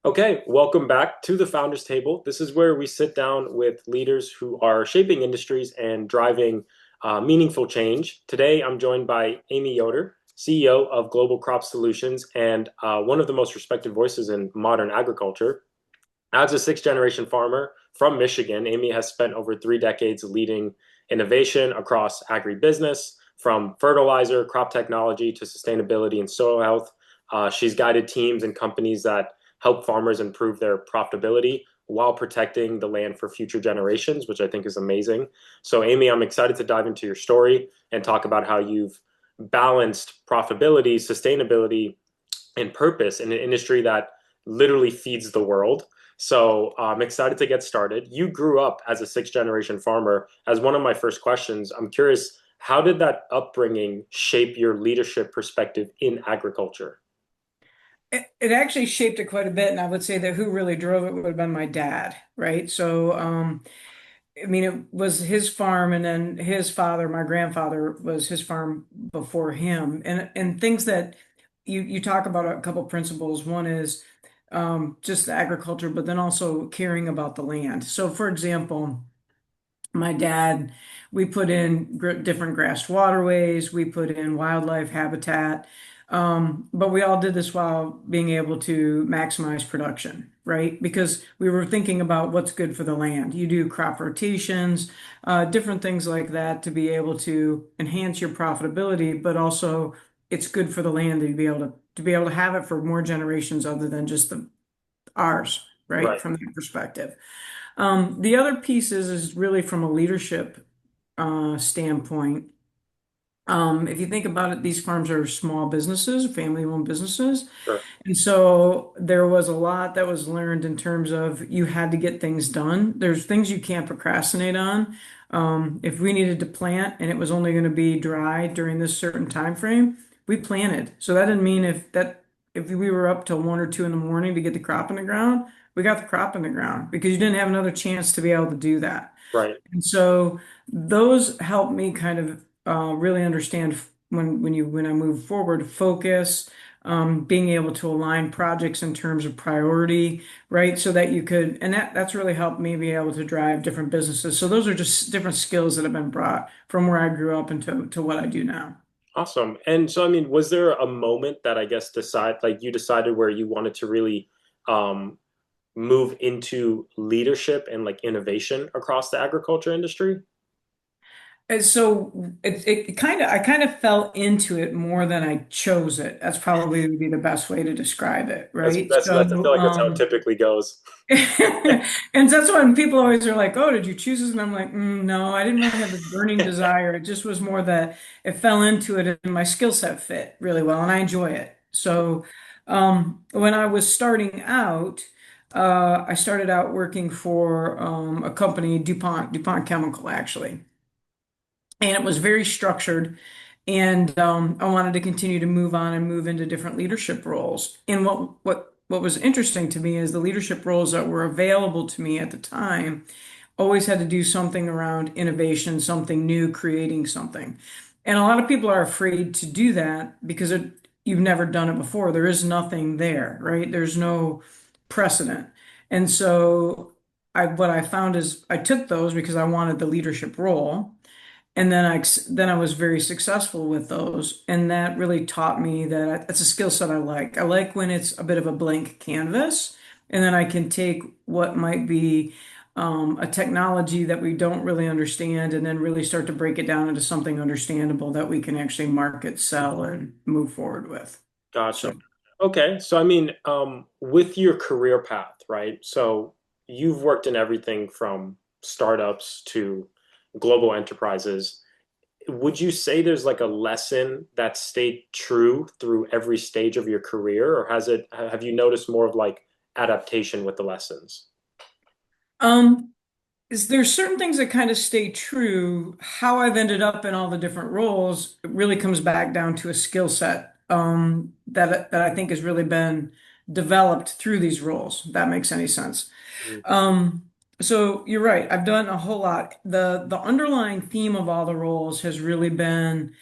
Okay, welcome back to the Founders Table. This is where we sit down with leaders who are shaping industries and driving meaningful change. Today, I'm joined by Amy Yoder, CEO of Global Crop Solutions and one of the most respected voices in modern agriculture. As a sixth generation farmer from Michigan, Amy has spent over 3 decades leading innovation across agribusiness, from fertilizer, crop technology to sustainability and soil health. She's guided teams and companies that help farmers improve their profitability while protecting the land for future generations, which I think is amazing. So, Amy, I'm excited to dive into your story and talk about how you've balanced profitability, sustainability, and purpose in an industry that literally feeds the world. So I'm excited to get started. You grew up as a sixth generation farmer. As one of my first questions, I'm curious, how did that upbringing shape your leadership perspective in agriculture? It actually shaped it quite a bit, and I would say that who really drove it would have been my dad, right? I mean, it was his farm, and then his father, my grandfather, was his farm before him, and things that you talk about a couple principles. One is just the agriculture, but then also caring about the land. So, for example, my dad, we put in different grassed waterways, we put in wildlife habitat, but we all did this while being able to maximize production, right? Because we were thinking about what's good for the land. You do crop rotations, different things like that to be able to enhance your profitability, but also it's good for the land to be able to have it for more generations other than just the ours, right? Right. From that perspective. The other piece is really from a leadership standpoint. If you think about it, these farms are small businesses, family-owned businesses. Sure. And so there was a lot that was learned in terms of you had to get things done. There's things you can't procrastinate on. If we needed to plant and it was only going to be dry during this certain time frame, we planted. So that didn't mean if we were up till 1 or 2 in the morning to get the crop in the ground, we got the crop in the ground because you didn't have another chance to be able to do that. Right. And so those help me kind of really understand when I move forward, focus, being able to align projects in terms of priority, right? So that you could, and that's really helped me be able to drive different businesses. So those are just different skills that have been brought from where I grew up into to what I do now. Awesome. And so, I mean, was there a moment that I guess you decided where you wanted to really um, move into leadership and like innovation across the agriculture industry? And so it kind of I kind of fell into it more than I chose it. That's probably would be the best way to describe it, That's right? that's So that's I feel like that's how it typically goes. and that's when people always are like, "Oh, did you choose this?" And I'm like, "No, I didn't really have this burning desire. It just was more that it fell into it, and my skill set fit really well, and I enjoy it." So, when I was starting out, I started out working for a company, DuPont Chemical, actually, and it was very structured. And I wanted to continue to move on and move into different leadership roles. And what was interesting to me is the leadership roles that were available to me at the time always had to do something around innovation, something new, creating something. And a lot of people are afraid to do that because you've never done it before. There is nothing there, right? There's no precedent. And so what I found is I took those because I wanted the leadership role. And then I was very successful with those, and that really taught me that it's a skill set I like. I like when it's a bit of a blank canvas, and then I can take what might be a technology that we don't really understand, and then really start to break it down into something understandable that we can actually market, sell, and move forward with. Gotcha. So. Okay. So, I mean, with your career path, right? So you've worked in everything from startups to global enterprises. Would you say there's like a lesson that stayed true through every stage of your career, or have you noticed more of like adaptation with the lessons? Um, there's certain things that kind of stay true. How I've ended up in all the different roles really comes back down to a skill set that I think has really been developed through these roles. If that makes any sense. Mm. Um, so you're right. I've done a whole lot. The underlying theme of all the roles has really been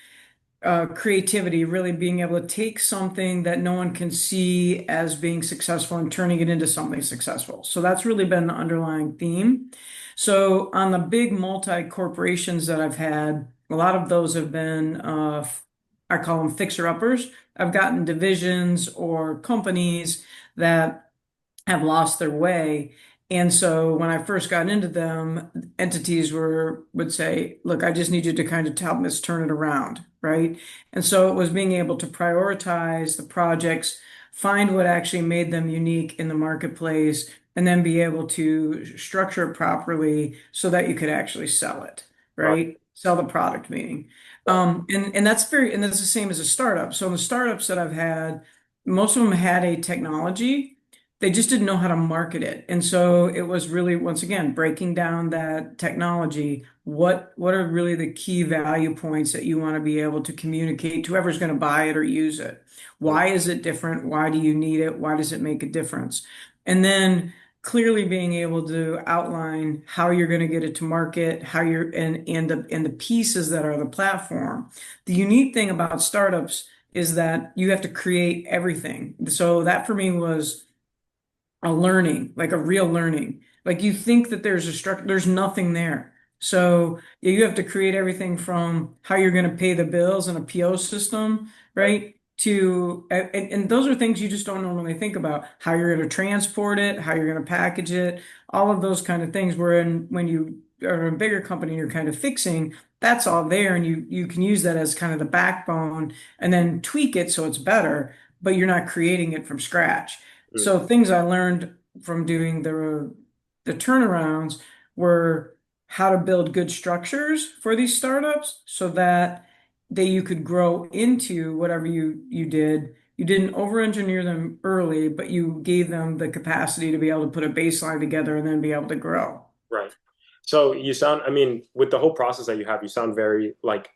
creativity, really being able to take something that no one can see as being successful and turning it into something successful. So that's really been the underlying theme. So on the big multi corporations that I've had, a lot of those have been, I call them fixer-uppers. I've gotten divisions or companies that have lost their way. And so when I first got into them, entities would say, look, I just need you to kind of help us turn it around, right? And so it was being able to prioritize the projects, find what actually made them unique in the marketplace, and then be able to structure it properly so that you could actually sell it, Right. right? Sell the product, meaning. Right. And and that's the same as a startup. So in the startups that I've had, most of them had a technology, they just didn't know how to market it. And so it was really, once again, breaking down that technology. What are really the key value points that you want to be able to communicate to whoever's going to buy it or use it? Mm. Why is it different? Why do you need it? Why does it make a difference? And then clearly being able to outline how you're going to get it to market, how you're and the pieces that are the platform. The unique thing about startups is that you have to create everything. So that for me was a learning, like a real learning. Like you think that there's a structure, there's nothing there. So you have to create everything from how you're going to pay the bills and a PO system, Right. right? And those are things you just don't normally think about. How you're going to transport it, how you're going to package it, all of those kind of things. When you are a bigger company, you're kind of fixing, that's all there, and you can use that as kind of the backbone, and then tweak it so it's better, but you're not creating it from scratch. Mm. So things I learned from doing the turnarounds were how to build good structures for these startups so that you could grow into whatever you did. You didn't over-engineer them early, but you gave them the capacity to be able to put a baseline together and then be able to grow. Right. So you sound, I mean, with the whole process that you have, you sound very like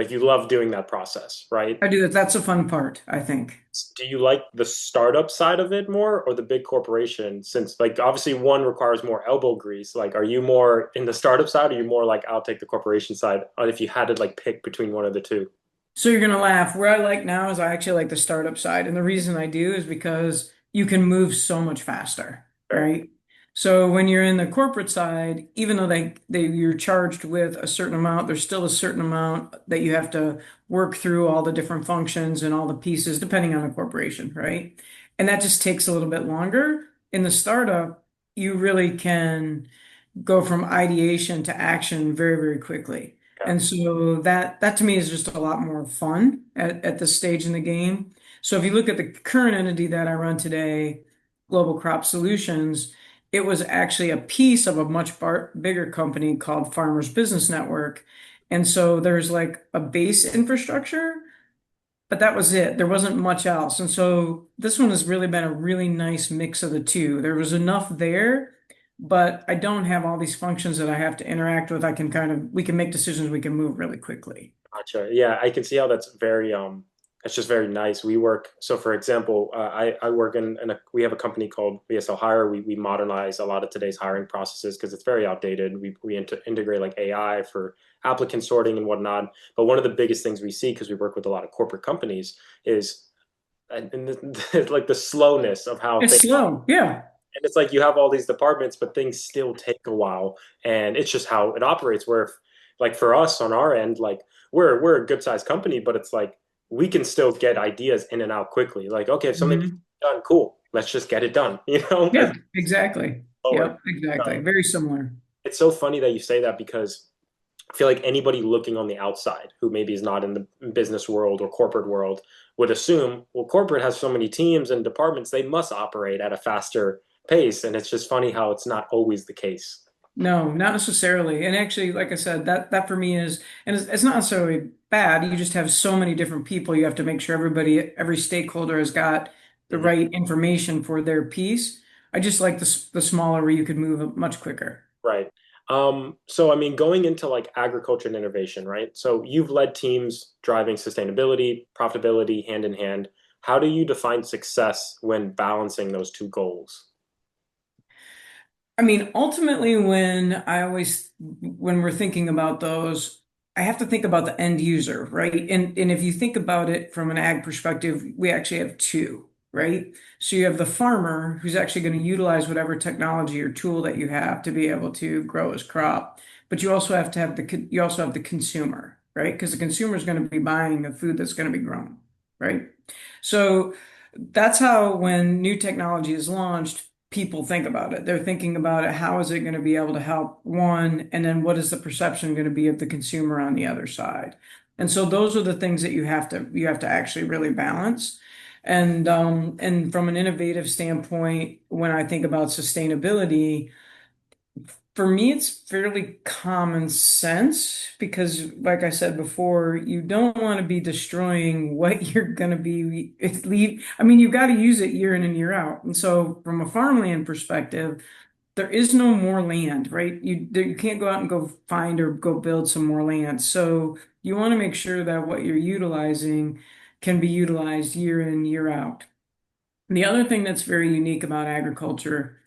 you love doing that process, right? I do that. That's a fun part, I think. Do you like the startup side of it more or the big corporation? Since like obviously one requires more elbow grease. Like, are you more in the startup side or are you more like I'll take the corporation side if you had to like pick between one of the two? So you're gonna laugh. Where I like now is I actually like the startup side, and the reason I do is because you can move so much faster, Fair. right? So when you're in the corporate side, even though you're charged with a certain amount, there's still a certain amount that you have to work through all the different functions and all the pieces, depending on the corporation, right? And that just takes a little bit longer. In the startup, you really can go from ideation to action very, very quickly. Okay. And so that to me is just a lot more fun at this stage in the game. So if you look at the current entity that I run today, Global Crop Solutions, it was actually a piece of a much bigger company called Farmers Business Network. And so there's like a base infrastructure, but that was it. There wasn't much else. And so this one has really been a really nice mix of the two. There was enough there, but I don't have all these functions that I have to interact with. We can make decisions, we can move really quickly. Gotcha. Yeah, I can see how that's very it's just very nice. We work so for example, I work we have a company called VSL Hire. We modernize a lot of today's hiring processes because it's very outdated. We integrate like AI for applicant sorting and whatnot. But one of the biggest things we see because we work with a lot of corporate companies is like the slowness of how It's things slow. Yeah. and it's like you have all these departments, but things still take a while, and it's just how it operates. Where, if, like for us on our end, like we're a good sized company, but it's like we can still get ideas in and out quickly. Like, okay, if something needs to Mhm. be done, cool, let's just get it done. As Yeah, exactly. forward. Yep, exactly. Um, Very similar. it's so funny that you say that because I feel like anybody looking on the outside who maybe is not in the business world or corporate world would assume, well, corporate has so many teams and departments, they must operate at a faster pace. And it's just funny how it's not always the case. No, not necessarily. And actually, like I said, that for me is, and it's not necessarily bad. You just have so many different people. You have to make sure every stakeholder has got the Mhm. right information for their piece. I just like the smaller where you could move much quicker. Right. So I mean, going into like agriculture and innovation, right? So you've led teams driving sustainability, profitability hand in hand. How do you define success when balancing those two goals? I mean, ultimately, when we're thinking about those, I have to think about the end user, right? And if you think about it from an ag perspective, we actually have two, right? So you have the farmer who's actually going to utilize whatever technology or tool that you have to be able to grow his crop. But you also have to have you also have the consumer, right? Because the consumer is going to be buying the food that's going to be grown, right? So that's how when new technology is launched, people think about it. They're thinking about it. How is it going to be able to help one? And then what is the perception going to be of the consumer on the other side? And so those are the things that you have to actually really balance. And from an innovative standpoint, when I think about sustainability, for me, it's fairly common sense because, like I said before, you don't want to be destroying what you're going to be leave. I mean, you've got to use it year in and year out. And so, from a farmland perspective, there is no more land, right? You can't go out and go find or go build some more land. So you want to make sure that what you're utilizing can be utilized year in, year out. The other thing that's very unique about agriculture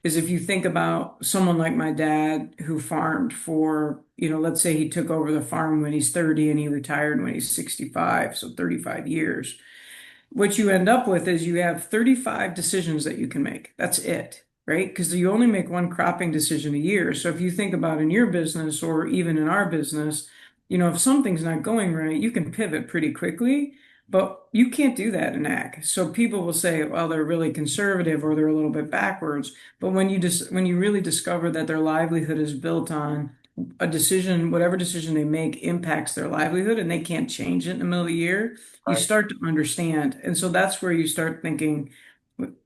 is if you think about someone like my dad who farmed for, let's say he took over the farm when he's 30 and he retired when he's 65, so 35 years. What you end up with is you have 35 decisions that you can make. That's it, right? Because you only make one cropping decision a year. So if you think about in your business or even in our business, if something's not going right, you can pivot pretty quickly, but you can't do that in ag. So people will say, well, they're really conservative or they're a little bit backwards. But when you really discover that their livelihood is built on a decision, whatever decision they make impacts their livelihood and they can't change it in the middle of the year, you Right. start to understand. And so that's where you start thinking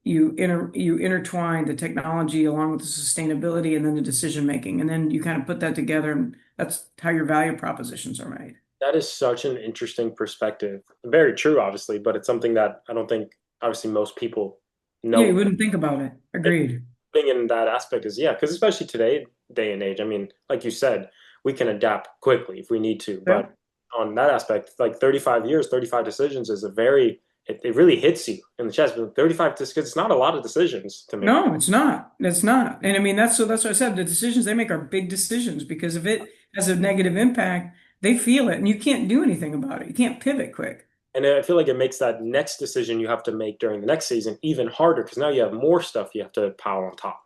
you intertwine the technology along with the sustainability and then the decision making. And then you kind of put that together and that's how your value propositions are made. That is such an interesting perspective. Very true, obviously, but it's something that I don't think obviously most people Yeah, know. you wouldn't think about it. Agreed. Thing in that aspect is yeah, because especially today, day and age, I mean, like you said, we can adapt quickly if we need to. Yeah. But on that aspect, like 35 years, 35 decisions is a very it really hits you in the chest. But 35 because it's not a lot of decisions to make. No, it's not. It's not. And I mean, that's what I said. The decisions they make are big decisions because if it has a negative impact, they feel it and you can't do anything about it. You can't pivot quick. And I feel like it makes that next decision you have to make during the next season even harder because now you have more stuff you have to pile on top.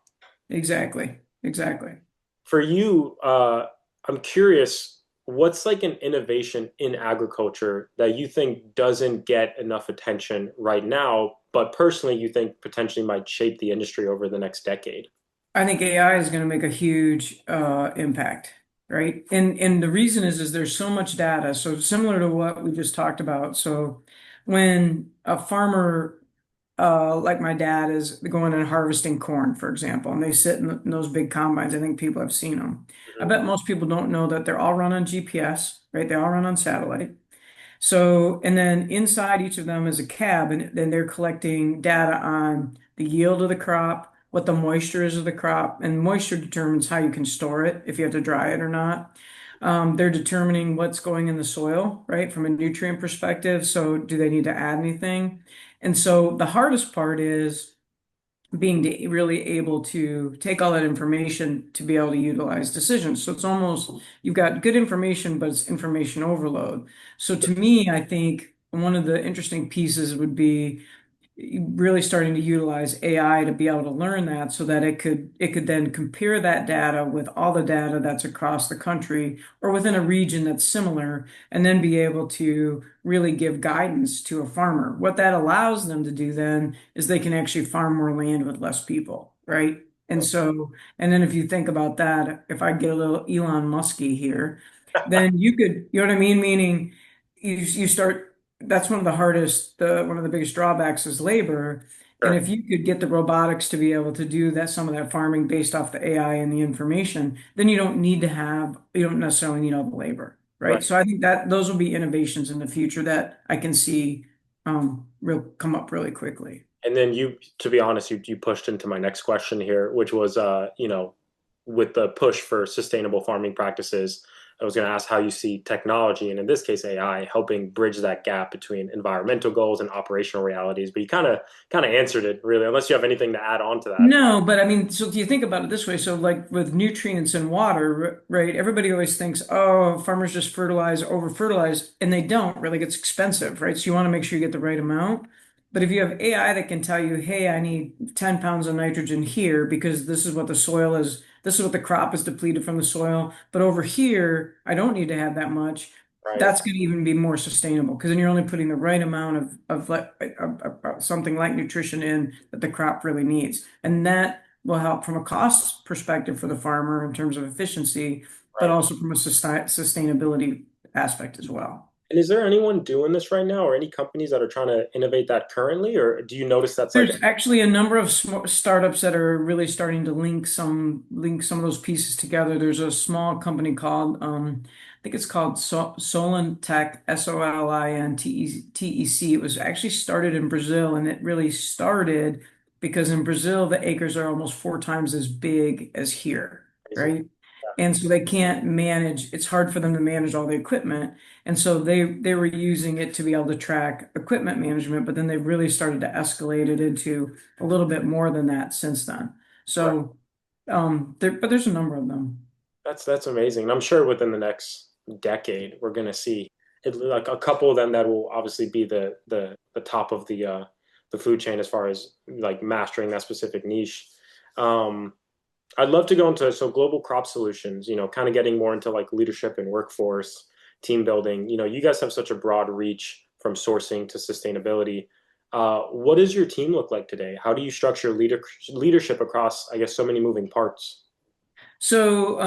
Exactly. Exactly. For you, I'm curious, what's like an innovation in agriculture that you think doesn't get enough attention right now, but personally you think potentially might shape the industry over the next decade? I think AI is going to make a huge impact, right? And the reason is there's so much data. So similar to what we just talked about. So when a farmer like my dad is going and harvesting corn, for example, and they sit in those big combines. I think people have seen them. I Mhm. bet most people don't know that they're all run on GPS, right? They all run on satellite. So, and then inside each of them is a cab, and then they're collecting data on the yield of the crop, what the moisture is of the crop, and moisture determines how you can store it, if you have to dry it or not. They're determining what's going in the soil, right, from a nutrient perspective. So, do they need to add anything? And so, the hardest part is really able to take all that information to be able to utilize decisions. So it's almost you've got good information, but it's information overload. So to me, I think one of the interesting pieces would be really starting to utilize AI to be able to learn that so that it could then compare that data with all the data that's across the country or within a region that's similar and then be able to really give guidance to a farmer. What that allows them to do then is they can actually farm more land with less people, right? And so, and then if you think about that, if I get a little Elon Musky here, then you know what I mean? Meaning you start that's one of the hardest, one of the biggest drawbacks is labor. And Sure. if you could get the robotics to be able to do that, some of that farming based off the AI and the information, then you don't necessarily need all the labor, right? Right. So I think that those will be innovations in the future that I can see real come up really quickly. And then to be honest, you pushed into my next question here, which was, with the push for sustainable farming practices. I was going to ask how you see technology, and in this case, AI, helping bridge that gap between environmental goals and operational realities. But you kind of answered it really, unless you have anything to add on to that. No, but I mean, so if you think about it this way, so like with nutrients and water, right? Everybody always thinks, oh, farmers just fertilize, over fertilize, and they don't really. It's expensive, right? So you want to make sure you get the right amount. But if you have AI that can tell you, hey, I need 10 pounds of nitrogen here because this is what the soil is, this is what the crop is depleted from the soil. But over here, I don't need to have that much. Right. That's going to even be more sustainable because then you're only putting the right amount of like something like nutrition in that the crop really needs. And that will help from a cost perspective for the farmer in terms of efficiency, but Right. also from a sustainability aspect as well. And is there anyone doing this right now, or any companies that are trying to innovate that currently, or do you notice that's like, There's actually a number of startups that are really starting to link some of those pieces together. There's a small company called I think it's called Solin Tech, SOLINTEC. It was actually started in Brazil, and it really started because in Brazil the acres are almost 4 times as big as here, crazy? right? And so they can't manage, it's hard for them to manage all the equipment. And so they were using it to be able to track equipment management, but then they really started to escalate it into a little bit more than that since then. Right. So but there's a number of them. That's amazing. And I'm sure within the next decade, we're going to see like a couple of them that will obviously be the top of the food chain as far as like mastering that specific niche. Um, I'd love to go into so global crop solutions, kind of getting more into like leadership and workforce, team building. You guys have such a broad reach from sourcing to sustainability. What does your team look like today? How do you structure leadership across, I guess, so many moving parts? So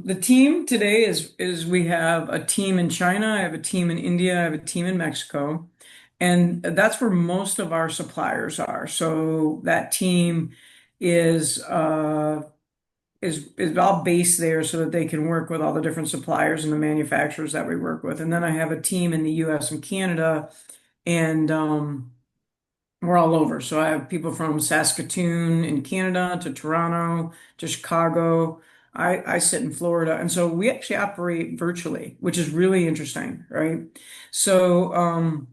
the team today is we have a team in China, I have a team in India, I have a team in Mexico, and that's where most of our suppliers are. So that team is is all based there so that they can work with all the different suppliers and the manufacturers that we work with. And then I have a team in the US and Canada, and we're all over. So I have people from Saskatoon in Canada to Toronto to Chicago. I sit in Florida. And so we actually operate virtually, which is really interesting, right? So and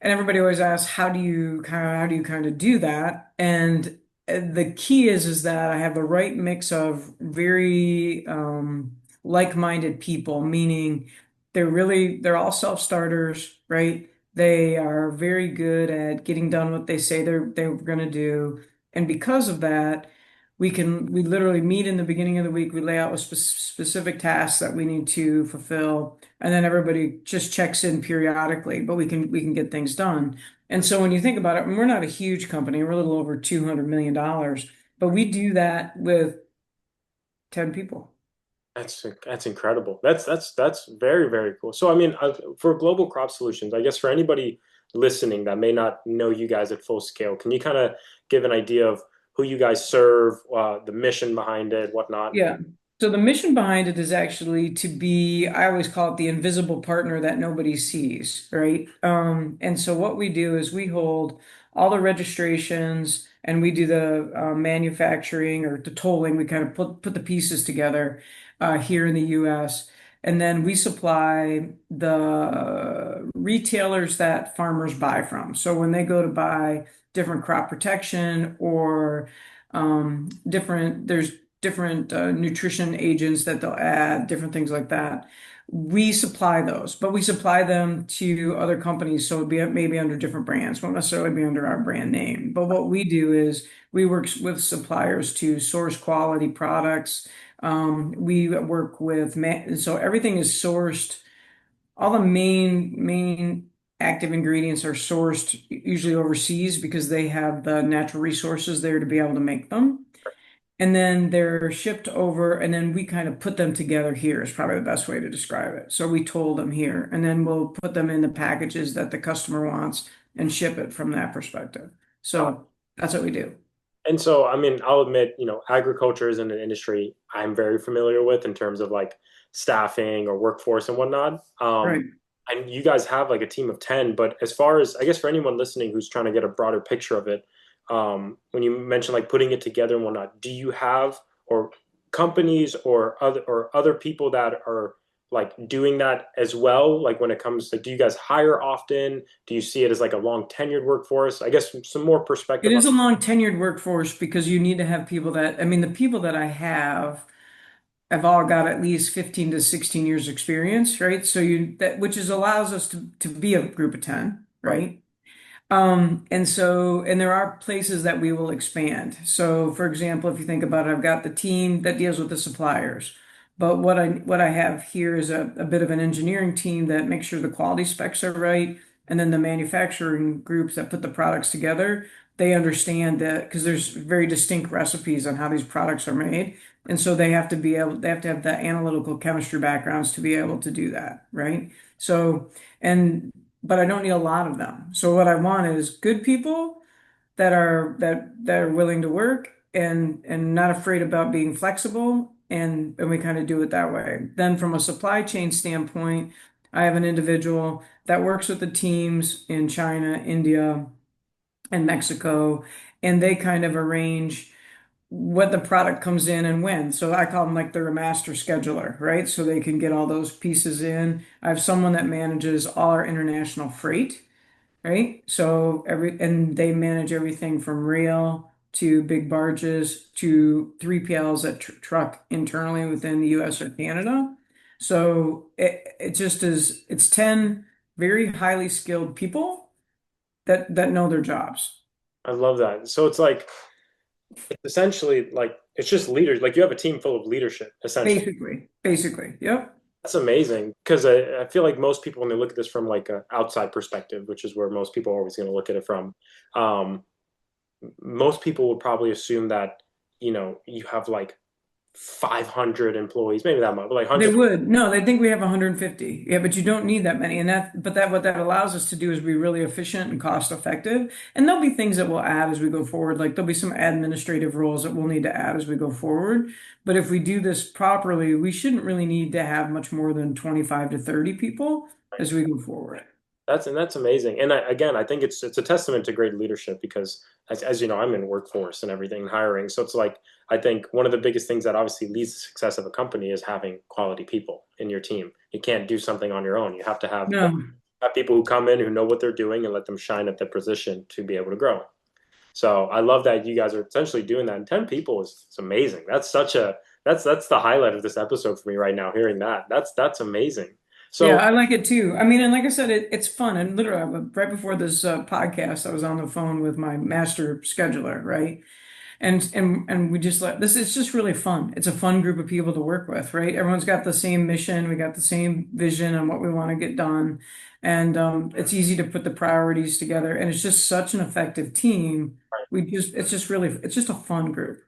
everybody always asks, how do you kind of do that? And the key is that I have the right mix of very like-minded people, meaning they're all self-starters, right? They are very good at getting done what they say they're going to do. And because of that, we literally meet in the beginning of the week. We lay out specific tasks that we need to fulfill, and then everybody just checks in periodically, but we can get things done. And so when you think about it, and we're not a huge company, we're a little over $200 million, but we do that with 10 people. That's incredible. That's very, very cool. So I mean, for global crop solutions, I guess for anybody listening that may not know you guys at full scale, can you kind of give an idea of who you guys serve, the mission behind it, whatnot? Yeah. So the mission behind it is actually to be, I always call it the invisible partner that nobody sees, right? And so what we do is we hold all the registrations and we do the manufacturing or the tolling. We kind of put the pieces together here in the US. And then we supply the retailers that farmers buy from. So when they go to buy different crop protection or there's different nutrition agents that they'll add, different things like that. We supply those, but we supply them to other companies, so it'd be maybe under different brands, won't necessarily be under our brand name. But what we do is we work with suppliers to source quality products. We work with so everything is sourced. All the main active ingredients are sourced usually overseas because they have the natural resources there to be able to make them. And then they're shipped over, and then we kind of put them together here is probably the best way to describe it. So we told them here, and then we'll put them in the packages that the customer wants and ship it from that perspective. So that's what we do. And so, I mean, I'll admit, agriculture isn't an industry I'm very familiar with in terms of like staffing or workforce and whatnot. Right. And you guys have like a team of 10, but as far as, I guess for anyone listening who's trying to get a broader picture of it, when you mention like putting it together and whatnot, do you have or companies or other people that are like doing that as well? Like when it comes to, do you guys hire often? Do you see it as like a long tenured workforce? I guess some more It perspective on. is a long tenured workforce because you need to have people that, I mean, the people that I have all got at least 15 to 16 years experience, right? So which is allows us to be a group of 10, Right. right? And there are places that we will expand. So, for example, if you think about it, I've got the team that deals with the suppliers. But what I have here is a bit of an engineering team that makes sure the quality specs are right. And then the manufacturing groups that put the products together, they understand that because there's very distinct recipes on how these products are made. And so they have to have the analytical chemistry backgrounds to be able to do that, right? So, and but I don't need a lot of them. So what I want is good people that are willing to work and not afraid about being flexible and we kind of do it that way. Then from a supply chain standpoint, I have an individual that works with the teams in China, India, and Mexico, and they kind of arrange what the product comes in and when. So I call them like they're a master scheduler, right? So they can get all those pieces in. I have someone that manages all our international freight, right? So and they manage everything from rail to big barges to 3PLs that truck internally within the US or Canada. So it just is, it's 10 very highly skilled people that know their jobs. I love that. So it's like, it's essentially like, it's just leaders. Like you have a team full of leadership, essentially. Basically. Yep. That's amazing because I feel like most people, when they look at this from like an outside perspective, which is where most people are always going to look at it from, um, most people would probably assume that, you have like 500 employees, maybe that much, but like They hundreds. would. No, they think we have 150. Yeah, but you don't need that many. But what that allows us to do is be really efficient and cost effective. And there'll be things that we'll add as we go forward. Like there'll be some administrative roles that we'll need to add as we go forward. But if we do this properly, we shouldn't really need to have much more than 25 to 30 people as we go forward. That's amazing. And again, I think it's a testament to great leadership because as you know, I'm in workforce and everything and hiring. So it's like I think one of the biggest things that obviously leads to the success of a company is having quality people in your team. You can't do something on your own. You have to No. have people who come in who know what they're doing and let them shine at the position to be able to grow. So I love that you guys are essentially doing that. And 10 people is it's amazing. That's the highlight of this episode for me right now, hearing that. That's amazing. Yeah, So I like it too. I mean, and like I said, it's fun. And literally, right before this podcast, I was on the phone with my master scheduler, right? And we just let this it's just really fun. It's a fun group of people to work with, right? Everyone's got the same mission, we got the same vision on what we want to get done. And it's easy to put the priorities together and it's just such an effective team. It's just a fun group.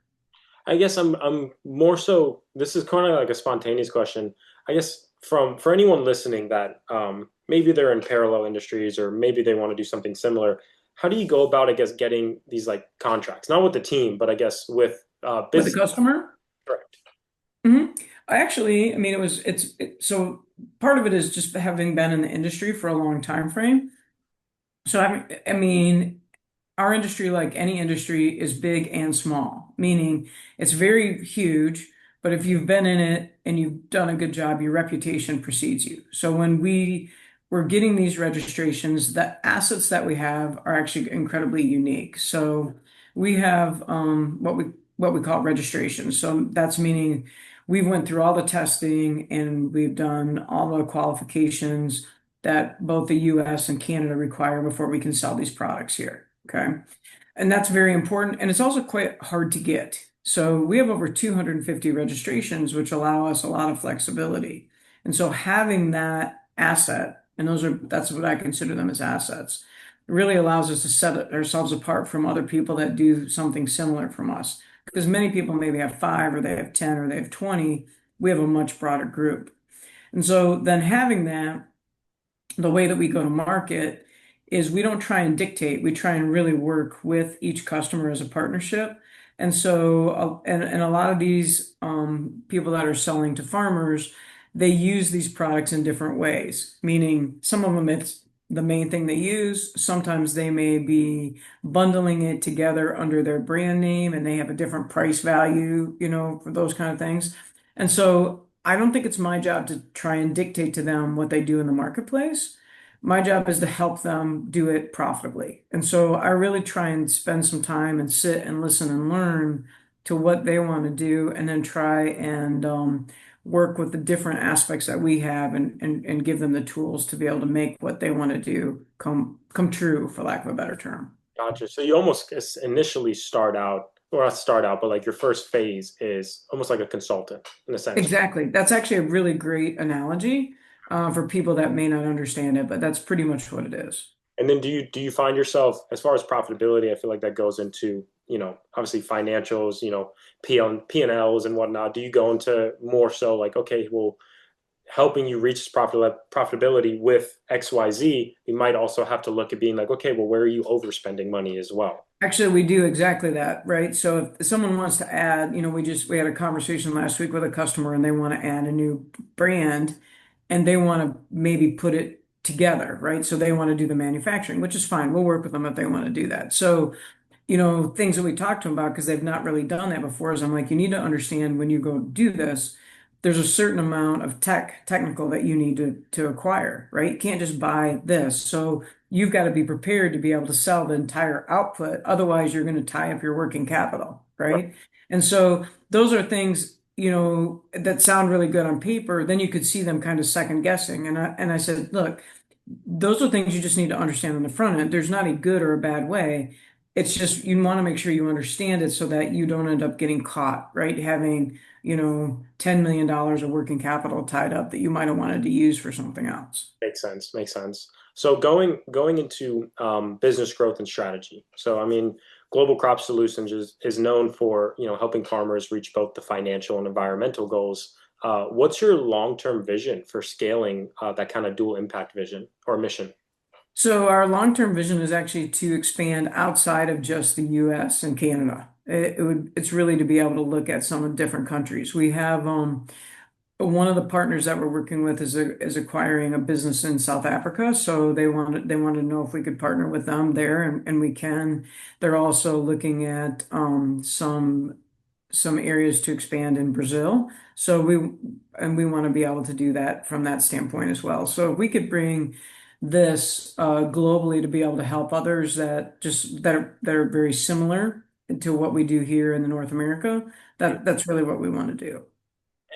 I guess I'm more so this is kind of like a spontaneous question. I guess from for anyone listening that maybe they're in parallel industries or maybe they want to do something similar, how do you go about, I guess, getting these like contracts? Not with the team, but I guess with With the business. customer. Correct. hmm I mean, so part of it is just having been in the industry for a long time frame. So I mean, our industry, like any industry, is big and small, meaning it's very huge, but if you've been in it and you've done a good job, your reputation precedes you. So when we were getting these registrations, the assets that we have are actually incredibly unique. So we have what we call registrations. So that's meaning we went through all the testing and we've done all the qualifications that both the US and Canada require before we can sell these products here. Okay. And that's very important. And it's also quite hard to get. So we have over 250 registrations, which allow us a lot of flexibility. And so having that asset, and that's what I consider them as assets, really allows us to set ourselves apart from other people that do something similar from us. Because many people maybe have five or they have 10 or they have 20. We have a much broader group. And so then having that, the way that we go to market is we don't try and dictate. We try and really work with each customer as a partnership. And so, and a lot of these people that are selling to farmers, they use these products in different ways, meaning some of them it's the main thing they use. Sometimes they may be bundling it together under their brand name and they have a different price value, for those kind of things. And so I don't think it's my job to try and dictate to them what they do in the marketplace. My job is to help them do it profitably. And so I really try and spend some time and sit and listen and learn to what they want to do, and then try and work with the different aspects that we have, and give them the tools to be able to make what they want to do come true, for lack of a better term. Gotcha. So you almost initially start out, or not start out, but like your first phase is almost like a consultant in a sense. Exactly. That's actually a really great analogy for people that may not understand it, but that's pretty much what it is. And then do you find yourself, as far as profitability, I feel like that goes into, obviously financials, P&Ls and whatnot. Do you go into more so like, okay, well, helping you reach this profitability with XYZ, you might also have to look at being like, okay, well, where are you overspending money as well? Actually, we do exactly that, right? So if someone wants to add, we had a conversation last week with a customer, and they want to add a new brand, and they want to maybe put it together, right? So they want to do the manufacturing, which is fine. We'll work with them if they want to do that. So things that we talked to them about, because they've not really done that before, is I'm like, you need to understand when you go do this, there's a certain amount of technical that you need to acquire, right? You can't just buy this. So you've got to be prepared to be able to sell the entire output. Otherwise, you're going to tie up your working capital, Right. right? And so those are things, that sound really good on paper. Then you could see them kind of second guessing. And I said, look, those are things you just need to understand on the front end. There's not a good or a bad way. It's just you want to make sure you understand it so that you don't end up getting caught, right? Having, $10 million of working capital tied up that you might have wanted to use for something else. Makes sense. Makes sense. So going into business growth and strategy. So I mean, Global Crop Solutions is known for helping farmers reach both the financial and environmental goals. What's your long-term vision for scaling that kind of dual impact vision or mission? So our long-term vision is actually to expand outside of just the US and Canada. It's really to be able to look at some of different countries. We have one of the partners that we're working with is acquiring a business in South Africa, so they wanted to know if we could partner with them there, and we can. They're also looking at some areas to expand in Brazil. So we want to be able to do that from that standpoint as well. So if we could bring this globally to be able to help others that are very similar to what we do here in the North America, that's really what we want to do.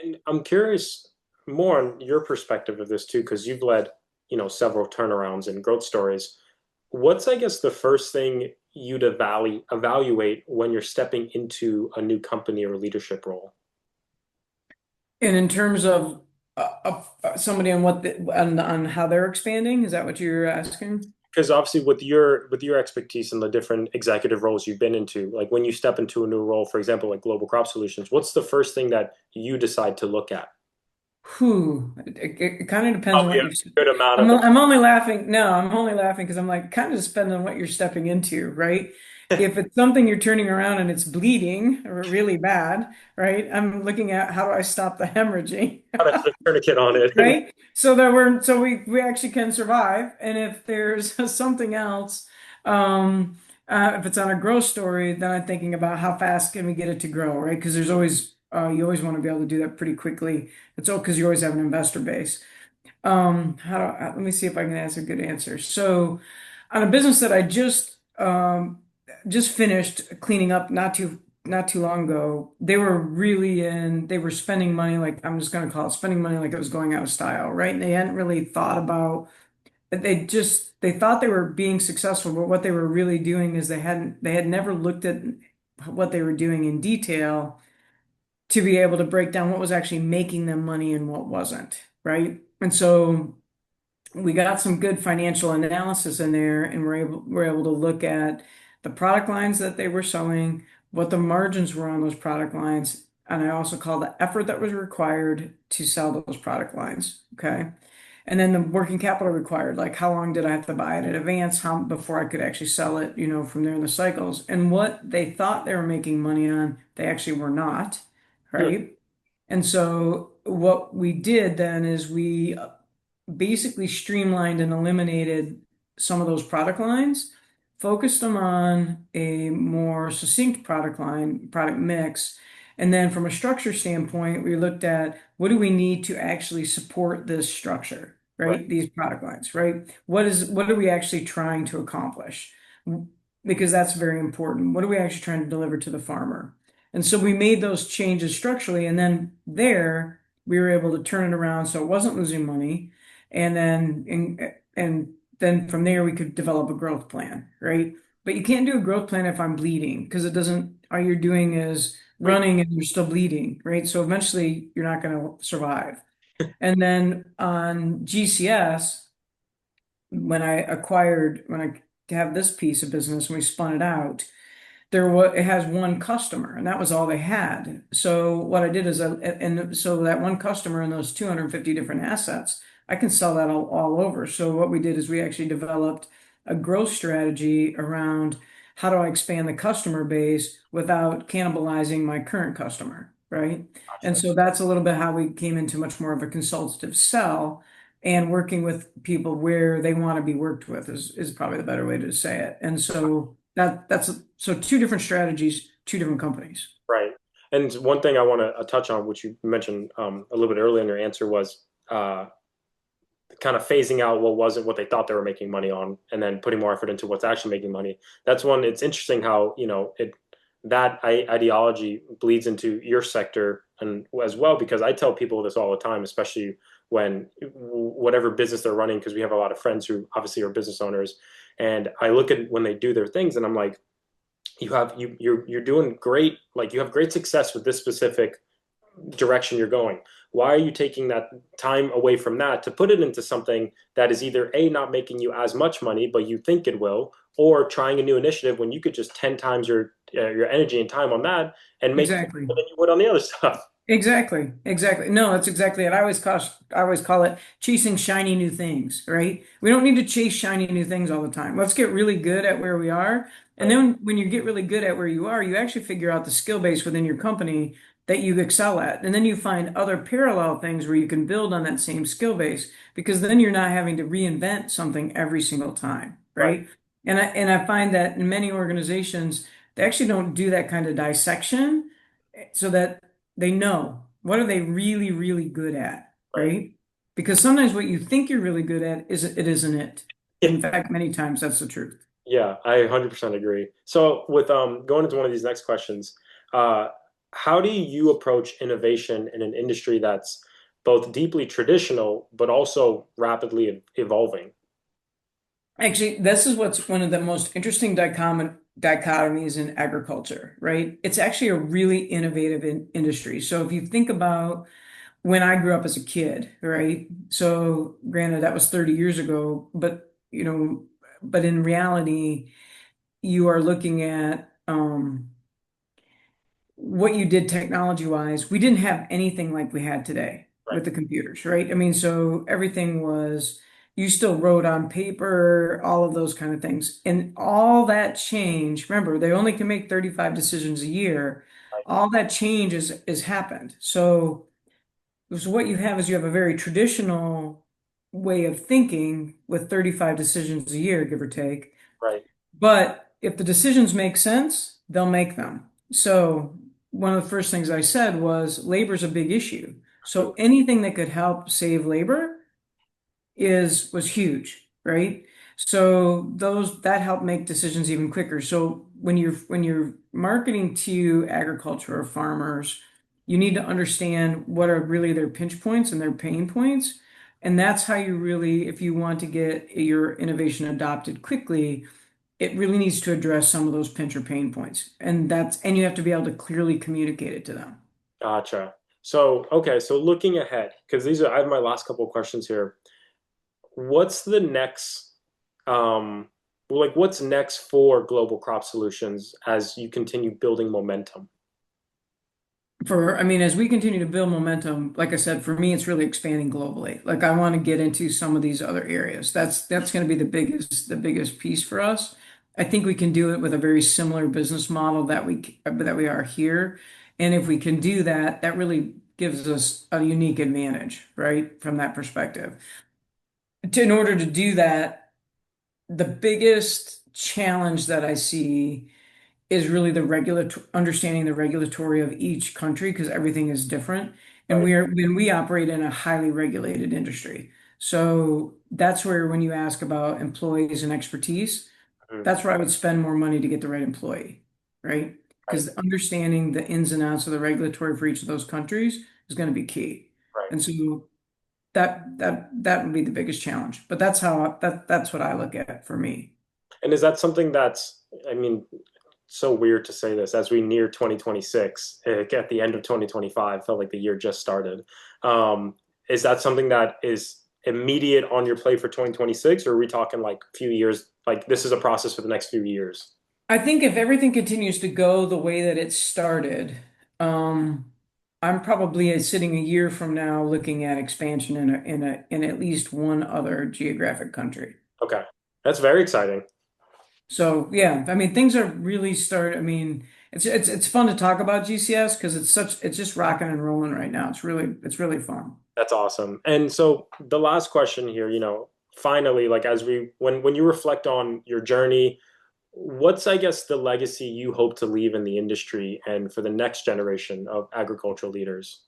And I'm curious more on your perspective of this too, because you've led, several turnarounds and growth stories. What's, I guess, the first thing you'd evaluate when you're stepping into a new company or leadership role? And in terms of somebody on on how they're expanding, is that what you're asking? Because obviously, with your expertise and the different executive roles you've been into, like when you step into a new role, for example, like Global Crop Solutions, what's the first thing that you decide to look at? Who? It kind of depends on Probably what a you're. good amount of I'm them. I'm only laughing. No, I'm only laughing because I'm like kind of depends on what you're stepping into, right? If it's something you're turning around and it's bleeding or really bad, right? I'm looking at how do I stop the hemorrhaging, Gotta put a tourniquet on it. And right? So we actually can survive. And if there's something else, if it's on a growth story, then I'm thinking about how fast can we get it to grow, right? Because there's always you always want to be able to do that pretty quickly. It's all because you always have an investor base. Let me see if I can ask a good answer. So, on a business that I just finished cleaning up not too long ago, they were spending money like I'm just going to call it spending money like it was going out of style, right? And they hadn't really thought about they thought they were being successful, but what they were really doing is they had never looked at what they were doing in detail to be able to break down what was actually making them money and what wasn't, right? And so we got some good financial analysis in there, and we're able to look at the product lines that they were selling, what the margins were on those product lines, and I also call the effort that was required to sell those product lines. Okay. And then the working capital required, like how long did I have to buy it in advance, how before I could actually sell it, from there in the cycles. And what they thought they were making money on, they actually were not, Hmm. right? And so what we did then is we basically streamlined and eliminated some of those product lines, focused them on a more succinct product mix. And then from a structure standpoint, we looked at what do we need to actually support this structure, Right. right? These product lines, right? What are we actually trying to accomplish? Because that's very important. What are we actually trying to deliver to the farmer? And so we made those changes structurally, and then there we were able to turn it around so it wasn't losing money. And then from there we could develop a growth plan, right? But you can't do a growth plan if I'm bleeding because it doesn't, all you're doing is Wait. running and you're still bleeding, right? So eventually you're not going to survive. And then on GCS, when I have this piece of business and we spun it out, it has one customer and that was all they had. So what I did is and so that one customer and those 250 different assets, I can sell that all over. So what we did is we actually developed a growth strategy around how do I expand the customer base without cannibalizing my current customer, right? And Gotcha. so that's a little bit how we came into much more of a consultative sell and working with people where they want to be worked with is probably the better way to say it. And so that's so two different strategies, two different companies. Right. And one thing I want to touch on, which you mentioned a little bit earlier in your answer, was kind of phasing out what wasn't what they thought they were making money on, and then putting more effort into what's actually making money. That's one. It's interesting how that ideology bleeds into your sector and as well, because I tell people this all the time, especially when whatever business they're running, because we have a lot of friends who obviously are business owners, and I look at when they do their things, and I'm like, you're doing great, like you have great success with this specific direction you're going. Why are you taking that time away from that to put it into something that is either A, not making you as much money, but you think it will, or trying a new initiative when you could just 10 times your energy and time on that and make Exactly. more than you would on the other stuff? Exactly. Exactly. No, that's exactly it. I always call it chasing shiny new things, right? We don't need to chase shiny new things all the time. Let's get really good at where we are. And Right, then when you get really good at where you are, you actually figure out the skill base within your company that you excel at. And then you find other parallel things where you can build on that same skill base because then you're not having to reinvent something every single time, right, right? And I find that in many organizations, they actually don't do that kind of dissection so that they know what are they really, really good at, right. right? Because sometimes what you think you're really good at isn't it. Yeah, In fact, many times that's the truth. yeah, I 100% agree. So with going into one of these next questions, uh, how do you approach innovation in an industry that's both deeply traditional but also rapidly evolving? Actually, this is what's one of the most interesting dichotomies in agriculture, right? It's actually a really innovative industry. So if you think about when I grew up as a kid, right? So granted, that was 30 years ago, but in reality, you are looking at what you did technology wise. We didn't have anything like we had today Right, with the computers, right? I mean, so everything was, you still wrote on paper, all of those kind of things. And all that change, remember, they only can make 35 decisions a year. right, All that change is happened. So what you have is you have a very traditional way of thinking with 35 decisions a year, give or take. right, But if the decisions make sense, they'll make them. So one of the first things I said was labor's a big issue. So anything that could help save labor is was huge, right? So those that help make decisions even quicker. So when you're marketing to agriculture or farmers, you need to understand what are really their pinch points and their pain points. And that's how you really, if you want to get your innovation adopted quickly, it really needs to address some of those pinch or pain points. And you have to be able to clearly communicate it to them. gotcha. So, okay, so looking ahead, because I have my last couple of questions here. What's the next, um, what's next for Global Crop Solutions as you continue building momentum? I mean, as we continue to build momentum, like I said, for me, it's really expanding globally. Like I want to get into some of these other areas. That's going to be the biggest piece for us. I think we can do it with a very similar business model that we are here. And if we can do that, that really gives us a unique advantage, right? From that perspective. In order to do that, the biggest challenge that I see is really understanding the regulatory of each country because everything is different. And Right. we operate in a highly regulated industry. So that's where when you ask about employees and expertise, Mhm. that's where I would spend more money to get the right employee, right? Right. Because understanding the ins and outs of the regulatory for each of those countries is going to be key. Right. And so that would be the biggest challenge. But that's what I look at for me. And is that something that's, I mean, so weird to say this as we near 2026, at the end of 2025, felt like the year just started. Um, is that something that is immediate on your plate for 2026, or are we talking like a few years? Like this is a process for the next few years? I think if everything continues to go the way that it started, um, I'm probably sitting a year from now looking at expansion in at least one other geographic country. Okay. That's very exciting. So yeah, I mean things are really start. I mean it's fun to talk about GCS because it's just rocking and rolling right now. It's really fun. That's awesome. And so the last question here, finally, like as when you reflect on your journey, what's, I guess, the legacy you hope to leave in the industry and for the next generation of agricultural leaders?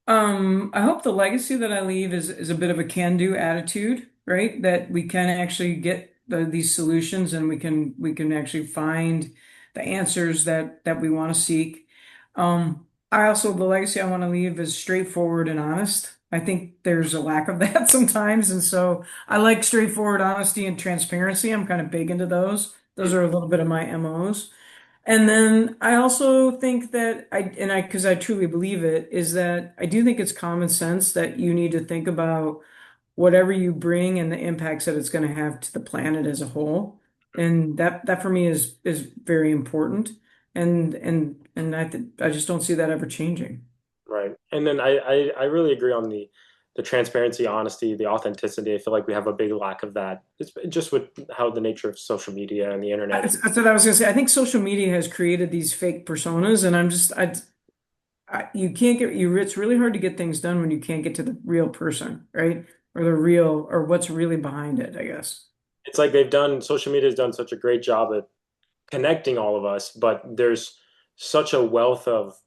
I hope the legacy that I leave is a bit of a can-do attitude, right? That we can actually get these solutions and we can actually find the answers that we want to seek. I also the legacy I want to leave is straightforward and honest. I think there's a lack of that sometimes, and so I like straightforward honesty and transparency. I'm kind of big into those. Those are a little bit of my MOs. And then I also think that because I truly believe it, is that I do think it's common sense that you need to think about whatever you bring and the impacts that it's going to have to the planet as a whole. And that for me is very important. And I just don't see that ever changing. Right. And then I really agree on the transparency, honesty, the authenticity. I feel like we have a big lack of that. It's just with how the nature of social media and the internet is. That's what I was going to say. I think social media has created these fake personas, and you can't get you. It's really hard to get things done when you can't get to the real person, right? Or the real, or what's really behind it, I guess. It's like social media has done such a great job at connecting all of us, but there's such a wealth of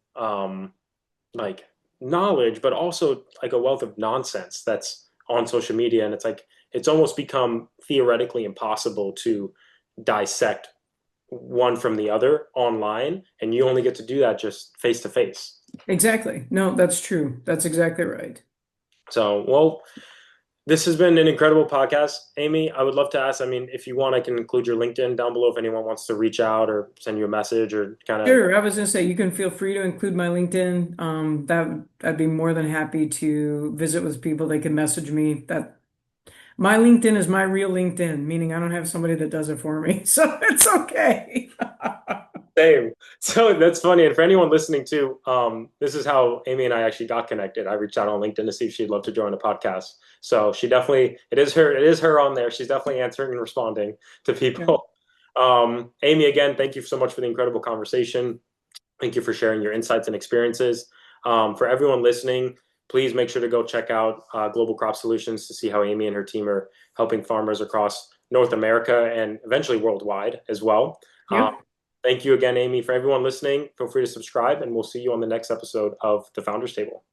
like knowledge, but also like a wealth of nonsense that's on social media. And it's like it's almost become theoretically impossible to dissect one from the other online, and you only get to do that just face to face. Exactly. No, that's true. That's exactly right. So, well, this has been an incredible podcast. Amy, I would love to ask, I mean, if you want, I can include your LinkedIn down below if anyone wants to reach out or send you a message or kind of. Sure. I was going to say you can feel free to include my LinkedIn. I'd be more than happy to visit with people. They can message me. That my LinkedIn is my real LinkedIn, meaning I don't have somebody that does it for me. So it's okay. Same. So that's funny. And for anyone listening to, this is how Amy and I actually got connected. I reached out on LinkedIn to see if she'd love to join the podcast. So she definitely, it is her on there. She's definitely answering and responding to Yeah. people. Amy, again, thank you so much for the incredible conversation. Thank you for sharing your insights and experiences. For everyone listening, please make sure to go check out Global Crop Solutions to see how Amy and her team are helping farmers across North America and eventually worldwide as well. Um, Yep. Thank you again, Amy. For everyone listening, feel free to subscribe, and we'll see you on the next episode of The Founders Table.